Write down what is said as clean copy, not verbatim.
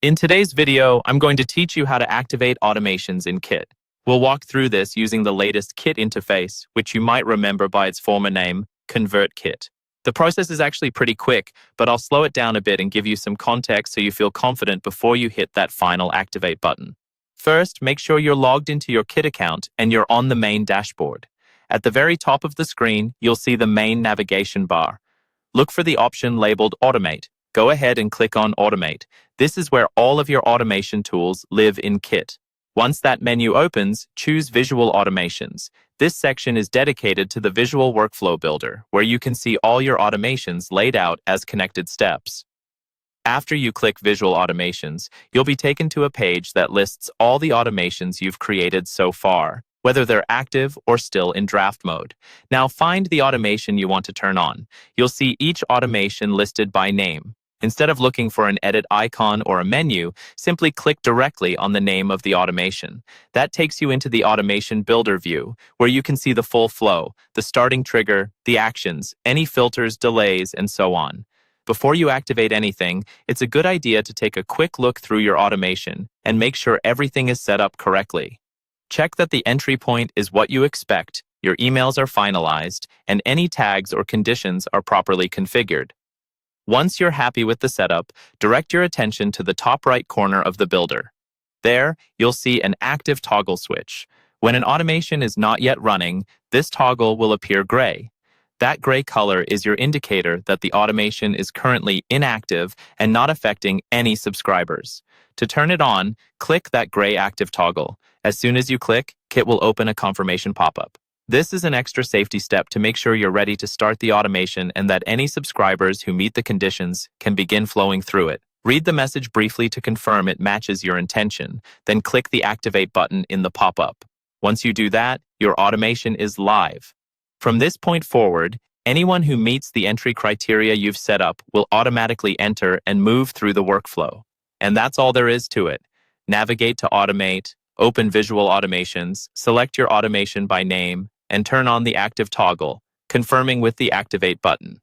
In today's video, I'm going to teach you how to activate automations in Kit. We'll walk through this using the latest Kit interface, which you might remember by its former name, ConvertKit. The process is actually pretty quick, but I'll slow it down a bit and give you some context so you feel confident before you hit that final activate button. First, make sure you're logged into your Kit account and you're on the main dashboard. At the very top of the screen, you'll see the main navigation bar. Look for the option labeled Automate. Go ahead and click on Automate. This is where all of your automation tools live in Kit. Once that menu opens, choose Visual Automations. This section is dedicated to the Visual Workflow Builder, where you can see all your automations laid out as connected steps. After you click Visual Automations, you'll be taken to a page that lists all the automations you've created so far, whether they're active or still in draft mode. Now find the automation you want to turn on. You'll see each automation listed by name. Instead of looking for an edit icon or a menu, simply click directly on the name of the automation. That takes you into the Automation Builder view, where you can see the full flow, the starting trigger, the actions, any filters, delays, and so on. Before you activate anything, it's a good idea to take a quick look through your automation and make sure everything is set up correctly. Check that the entry point is what you expect, your emails are finalized, and any tags or conditions are properly configured. Once you're happy with the setup, direct your attention to the top right corner of the builder. There, you'll see an active toggle switch. When an automation is not yet running, this toggle will appear gray. That gray color is your indicator that the automation is currently inactive and not affecting any subscribers. To turn it on, click that gray active toggle. As soon as you click, Kit will open a confirmation pop-up. This is an extra safety step to make sure you're ready to start the automation and that any subscribers who meet the conditions can begin flowing through it. Read the message briefly to confirm it matches your intention, then click the Activate button in the pop-up. Once you do that, your automation is live. From this point forward, anyone who meets the entry criteria you've set up will automatically enter and move through the workflow. And that's all there is to it. Navigate to Automate, open Visual Automations, select your automation by name, and turn on the active toggle, confirming with the Activate button.